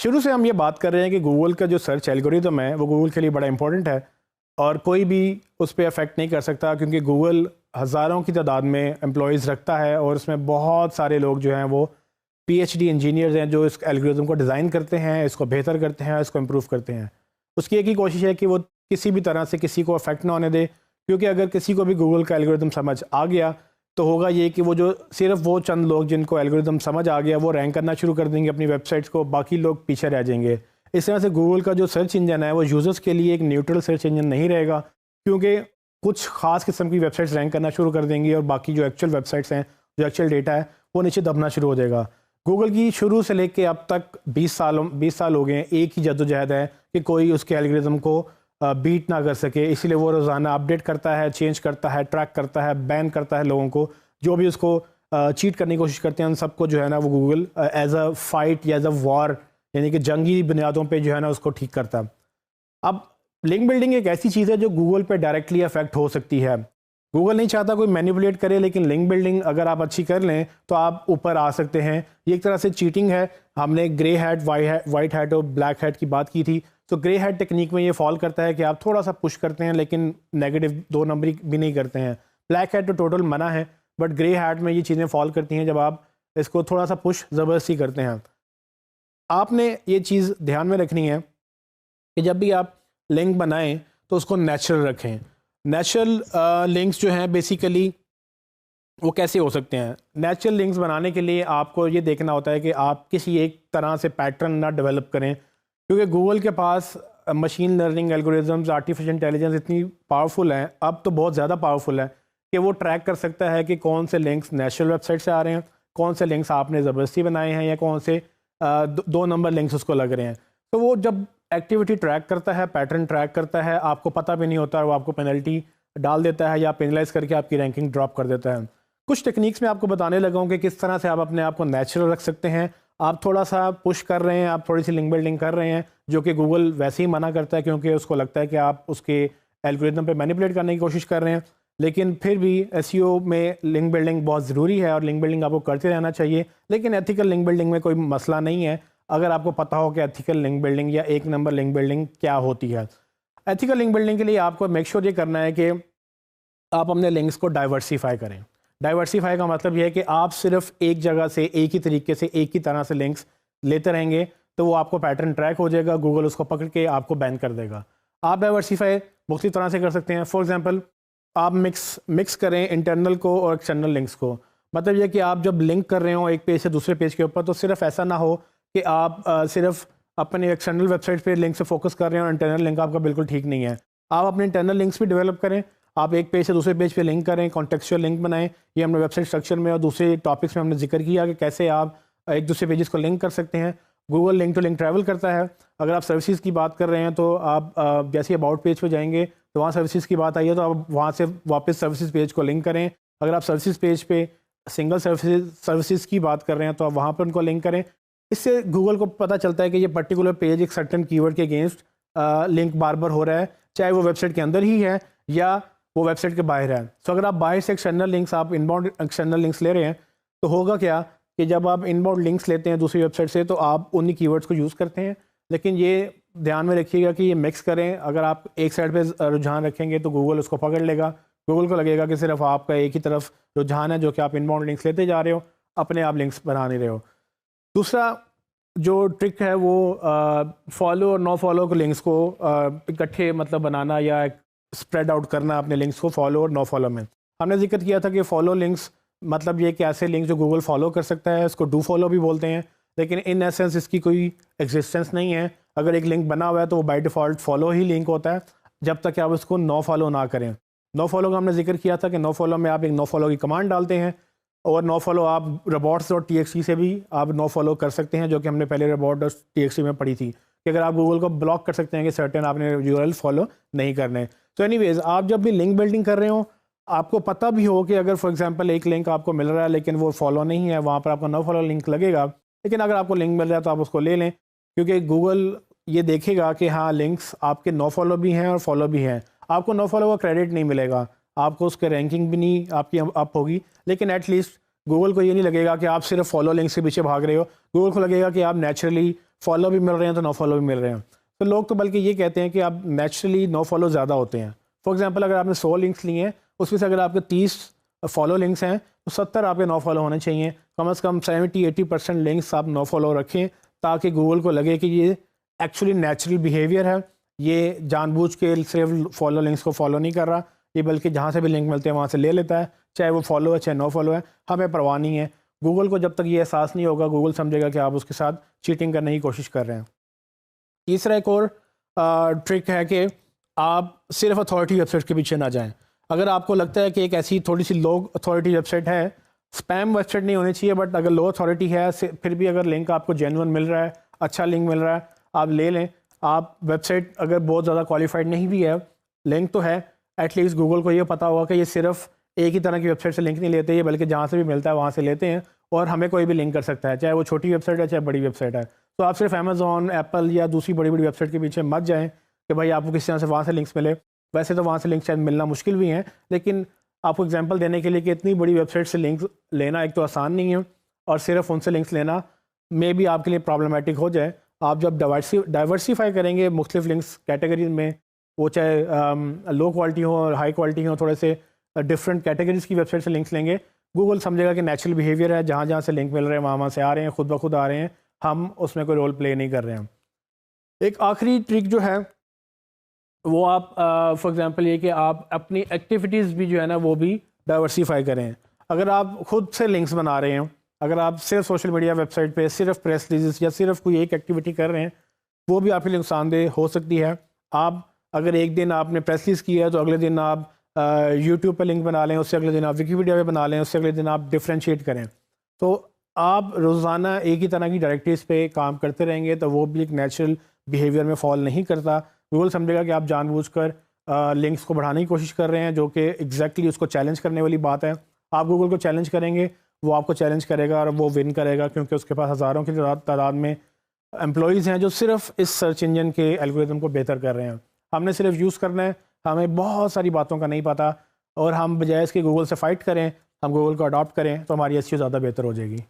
शुरू से हम ये बात कर रहे हैं कि गूगल का जो सर्च एल्गोरिदम है वो गूगल के लिए बड़ा इंपॉर्टेंट है और कोई भी उस पर अफेक्ट नहीं कर सकता, क्योंकि गूगल हज़ारों की तादाद में एम्प्लॉयज़ रखता है और उसमें बहुत सारे लोग जो हैं वो पीएचडी इंजीनियर्स हैं जो इस एल्गोरिदम को डिज़ाइन करते हैं, इसको बेहतर करते हैं, इसको इम्प्रूव करते हैं। उसकी एक ही कोशिश है कि वो किसी भी तरह से किसी को अफेक्ट ना होने दे, क्योंकि अगर किसी को भी गूगल का एल्गोरिदम समझ आ गया तो होगा ये कि वो जो सिर्फ वो चंद लोग जिनको एल्गोरिदम समझ आ गया वो रैंक करना शुरू कर देंगे अपनी वेबसाइट्स को, बाकी लोग पीछे रह जाएंगे। इस तरह से गूगल का जो सर्च इंजन है वो यूज़र्स के लिए एक न्यूट्रल सर्च इंजन नहीं रहेगा, क्योंकि कुछ ख़ास किस्म की वेबसाइट्स रैंक करना शुरू कर देंगी और बाकी जो एक्चुअल वेबसाइट्स हैं, जो एक्चुअल डेटा है वो नीचे दबना शुरू हो जाएगा। गूगल की शुरू से लेकर अब तक 20 साल हो गए हैं, एक ही जद्दोजहद है कि कोई उसके एल्गोरिदम को बीट ना कर सके, इसलिए वो रोज़ाना अपडेट करता है, चेंज करता है, ट्रैक करता है, बैन करता है लोगों को जो भी उसको चीट करने की कोशिश करते हैं। उन सबको जो है ना वो गूगल एज अ फाइट या एज अ वॉर, यानी कि जंगी बुनियादों पे जो है ना उसको ठीक करता है। अब लिंक बिल्डिंग एक ऐसी चीज़ है जो गूगल पे डायरेक्टली अफेक्ट हो सकती है। गूगल नहीं चाहता कोई मैनिपुलेट करे, लेकिन लिंक बिल्डिंग अगर आप अच्छी कर लें तो आप ऊपर आ सकते हैं। ये एक तरह से चीटिंग है। हमने ग्रे हैट, वाइट हैट और ब्लैक हैट की बात की थी। तो ग्रे हैट टेक्निक में ये फॉल करता है कि आप थोड़ा सा पुश करते हैं लेकिन नेगेटिव 2 नंबरी भी नहीं करते हैं। ब्लैक हैट तो टोटल मना है, बट ग्रे हैट में ये चीज़ें फॉल करती हैं जब आप इसको थोड़ा सा पुश ज़बरदस्ती करते हैं। आपने ये चीज़ ध्यान में रखनी है कि जब भी आप लिंक बनाएं तो उसको नेचुरल रखें। नेचुरल लिंक्स जो हैं बेसिकली वो कैसे हो सकते हैं? नेचुरल लिंक्स बनाने के लिए आपको ये देखना होता है कि आप किसी एक तरह से पैटर्न ना डेवलप करें, क्योंकि गूगल के पास machine learning algorithms, artificial intelligence इतनी पावरफुल हैं, अब तो बहुत ज़्यादा पावरफुल है कि वो ट्रैक कर सकता है कि कौन से लिंक्स नेचुरल वेबसाइट से आ रहे हैं, कौन से लिंक्स आपने ज़बरदस्ती बनाए हैं, या कौन से 2 नंबर लिंक्स उसको लग रहे हैं। तो वो जब एक्टिविटी ट्रैक करता है, पैटर्न ट्रैक करता है, आपको पता भी नहीं होता और वो आपको पेनल्टी डाल देता है या पेनलाइज करके आपकी रैंकिंग ड्रॉप कर देता है। कुछ टेक्निक्स में आपको बताने लगा हूँ कि किस तरह से आप अपने आप को नेचुरल रख सकते हैं। आप थोड़ा सा पुश कर रहे हैं, आप थोड़ी सी लिंक बिल्डिंग कर रहे हैं, जो कि गूगल वैसे ही मना करता है क्योंकि उसको लगता है कि आप उसके एल्गोरिदम पे मैनिपुलेट करने की कोशिश कर रहे हैं। लेकिन फिर भी एसईओ में लिंक बिल्डिंग बहुत ज़रूरी है और लिंक बिल्डिंग आपको करते रहना चाहिए। लेकिन एथिकल लिंक बिल्डिंग में कोई मसला नहीं है अगर आपको पता हो कि एथिकल लिंक बिल्डिंग या एक नंबर लिंक बिल्डिंग क्या होती है। एथिकल लिंक बिल्डिंग के लिए आपको मेक श्योर ये करना है कि आप अपने लिंक्स को डाइवर्सिफाई करें। डाइवर्सिफाई का मतलब यह है कि आप सिर्फ एक जगह से एक ही तरीके से एक ही तरह से लिंक्स लेते रहेंगे तो वो आपको पैटर्न ट्रैक हो जाएगा, गूगल उसको पकड़ के आपको बैन कर देगा। आप डाइवर्सिफाई मुख्तलिफ तरह से कर सकते हैं। फॉर एग्जांपल, आप मिक्स करें इंटरनल को और एक्सटर्नल लिंक्स को। मतलब यह कि आप जब लिंक कर रहे हो एक पेज से दूसरे पेज के ऊपर, तो सिर्फ ऐसा ना हो कि आप सिर्फ अपने एक्सटर्नल वेबसाइट पे लिंक से फोकस कर रहे हैं और इंटरनल लिंक आपका बिल्कुल ठीक नहीं है। आप अपने इंटरनल लिंक्स भी डेवलप करें। आप एक पेज से दूसरे पेज पे लिंक करें, कॉन्टेक्चुअल लिंक बनाएं। ये हमने वेबसाइट स्ट्रक्चर में और दूसरे टॉपिक्स में हमने जिक्र किया कि कैसे आप एक दूसरे पेजेस को लिंक कर सकते हैं। Google link to link travel करता है। अगर आप सर्विसेज की बात कर रहे हैं तो आप जैसे अबाउट पेज पे जाएंगे तो वहाँ सर्विसेज की बात आई है तो आप वहाँ से वापस सर्विसेज पेज को लिंक करें। अगर आप सर्विसेज पेज पे सिंगल सर्विसेज की बात कर रहे हैं तो आप वहाँ पर उनको लिंक करें। इससे गूगल को पता चलता है कि ये पर्टिकुलर पेज एक सर्टेन कीवर्ड के अगेंस्ट लिंक बार बार हो रहा है, चाहे वो वेबसाइट के अंदर ही है या वो वेबसाइट के बाहर है। तो अगर आप बाहर से एक्सटर्नल लिंक्स, आप इनबाउंड एक्सटर्नल लिंक्स ले रहे हैं तो होगा क्या कि जब आप इनबाउंड लिंक्स लेते हैं दूसरी वेबसाइट से तो आप उन्हीं कीवर्ड्स को यूज़ करते हैं। लेकिन ये ध्यान में रखिएगा कि ये मिक्स करें। अगर आप एक साइड पे रुझान रखेंगे तो गूगल उसको पकड़ लेगा। गूगल को लगेगा कि सिर्फ आपका एक ही तरफ रुझान है, जो कि आप इनबाउंड लिंक्स लेते जा रहे हो, अपने आप लिंक्स बना नहीं रहे हो। दूसरा जो ट्रिक है वो फॉलो और नो फॉलो के लिंक्स को इकट्ठे मतलब बनाना या स्प्रेड आउट करना अपने लिंक्स को फॉलो और नो फॉलो में। हमने जिक्र किया था कि फॉलो लिंक्स मतलब ये कि ऐसे लिंक्स जो गूगल फॉलो कर सकता है, इसको डू फॉलो भी बोलते हैं, लेकिन इन एसेंस इसकी कोई एग्जिस्टेंस नहीं है। अगर एक लिंक बना हुआ है तो वो by default follow he link होता है जब तक कि आप उसको नो फॉलो ना करें। नो फॉलो का हमने जिक्र किया था कि नो फॉलो में आप एक नो फॉलो की कमांड डालते हैं और नो फॉलो आप robots.txt से भी आप नो फॉलो कर सकते हैं, जो कि हमने पहले robot.txt में पढ़ी थी कि अगर आप गूगल को ब्लॉक कर सकते हैं कि सर्टेन आपने यूआरएल फॉलो नहीं करने। तो एनीवेज, आप जब भी लिंक बिल्डिंग कर रहे हो आपको पता भी हो कि अगर फॉर एग्जांपल एक लिंक आपको मिल रहा है लेकिन वो फॉलो नहीं है, वहाँ पर आपको नो फॉलो लिंक लगेगा। लेकिन अगर आपको लिंक मिल रहा है तो आप उसको ले लें, क्योंकि गूगल ये देखेगा कि हाँ लिंक्स आपके नो फॉलो भी हैं और फॉलो भी हैं। आपको नो फॉलो का क्रेडिट नहीं मिलेगा, आपको उसके रैंकिंग भी नहीं आपकी अप होगी, लेकिन एटलीस्ट गूगल को ये नहीं लगेगा कि आप सिर्फ फॉलो लिंक्स के पीछे भाग रहे हो। गूगल को लगेगा कि आप नेचुरली फॉलो भी मिल रहे हैं तो नो फॉलो भी मिल रहे हैं। तो लोग तो बल्कि ये कहते हैं कि अब नेचुरली नो फॉलो ज़्यादा होते हैं। फॉर एग्जांपल अगर आपने 100 लिंक्स लिए हैं, उसमें से अगर आपके 30 फॉलो लिंक्स हैं तो 70 आपके नो फॉलो होने चाहिए। कम से कम 70-80% लिंक्स आप नो फॉलो रखें, ताकि गूगल को लगे कि ये एक्चुअली नेचुरल बिहेवियर है, ये जानबूझ के सिर्फ फॉलो लिंक्स को फॉलो नहीं कर रहा, ये बल्कि जहाँ से भी लिंक मिलते हैं वहाँ से ले लेता है, चाहे वो फॉलो है चाहे नो फॉलो है, हमें परवाह नहीं है। गूगल को जब तक ये एहसास नहीं होगा, गूगल समझेगा कि आप उसके साथ चीटिंग करने की कोशिश कर रहे हैं। तीसरा एक और ट्रिक है कि आप सिर्फ अथॉरिटी वेबसाइट के पीछे ना जाएं। अगर आपको लगता है कि एक ऐसी थोड़ी सी लो अथॉरिटी वेबसाइट है, स्पैम वेबसाइट नहीं होनी चाहिए, बट अगर लो अथॉरिटी है फिर भी अगर लिंक आपको जेन्युइन मिल रहा है, अच्छा लिंक मिल रहा है, आप ले लें। आप वेबसाइट अगर बहुत ज़्यादा क्वालिफाइड नहीं भी है, लिंक तो है, एटलीस्ट गूगल को ये पता होगा कि ये सिर्फ एक ही तरह की वेबसाइट से लिंक नहीं लेते, ये बल्कि जहाँ से भी मिलता है वहाँ से लेते हैं, और हमें कोई भी लिंक कर सकता है, चाहे वो छोटी वेबसाइट है चाहे बड़ी वेबसाइट है। तो आप सिर्फ अमेज़ॉन, एप्पल या दूसरी बड़ी बड़ी वेबसाइट के पीछे मत जाएँ कि भाई आपको किसी तरह से वहाँ से लिंक्स मिले। वैसे तो वहाँ से लिंक शायद मिलना मुश्किल भी हैं, लेकिन आपको एग्जांपल देने के लिए कि इतनी बड़ी वेबसाइट से लिंक्स लेना एक तो आसान नहीं है, और सिर्फ उनसे लिंक्स लेना मे भी आपके लिए प्रॉब्लमेटिक हो जाए। आप जब डाइवर्सिफाई करेंगे मुख्तलिफ लिंक्स कैटेगरीज में, वो चाहे लो क्वालिटी हो और हाई क्वालिटी हो, थोड़े से डिफरेंट कैटेगरीज की वेबसाइट से लिंक्स लेंगे, गूगल समझेगा कि नेचुरल बिहेवियर है, जहाँ जहाँ से लिंक मिल रहे हैं वहाँ से आ रहे हैं, खुद ब खुद आ रहे हैं, हम उसमें कोई रोल प्ले नहीं कर रहे हैं। एक आखिरी ट्रिक जो है वो आप फॉर एग्जांपल ये कि आप अपनी एक्टिविटीज़ भी जो है ना वो भी डाइवर्सिफाई करें। अगर आप खुद से लिंक्स बना रहे हैं, अगर आप सिर्फ सोशल मीडिया वेबसाइट पे सिर्फ प्रेस रिलीज या सिर्फ कोई एक एक्टिविटी कर रहे हैं, वो भी आपके लिए नुकसानदेह हो सकती है। आप अगर एक दिन आपने प्रेस रिलीज किया है तो अगले दिन आप यूट्यूब पे लिंक बना लें, उससे अगले दिन आप विकीपीडिया पे बना लें, उससे अगले दिन आप डिफ्रेंशिएट करें। तो आप रोज़ाना एक ही तरह की डायरेक्टरीज पे काम करते रहेंगे तो वो भी एक नेचुरल बिहेवियर में फॉल नहीं करता। गूगल समझेगा कि आप जानबूझकर लिंक्स को बढ़ाने की कोशिश कर रहे हैं, जो कि एग्जैक्टली उसको चैलेंज करने वाली बात है। आप गूगल को चैलेंज करेंगे, वो आपको चैलेंज करेगा और वो विन करेगा, क्योंकि उसके पास हज़ारों की तादाद में एम्प्लॉयज़ हैं जो सिर्फ इस सर्च इंजन के एल्गोरिथम को बेहतर कर रहे हैं। हमने सिर्फ यूज़ करना है, हमें बहुत सारी बातों का नहीं पता, और हम बजाय इसके गूगल से फ़ाइट करें, हम गूगल को अडॉप्ट करें तो हमारी एसईओ ज़्यादा बेहतर हो जाएगी।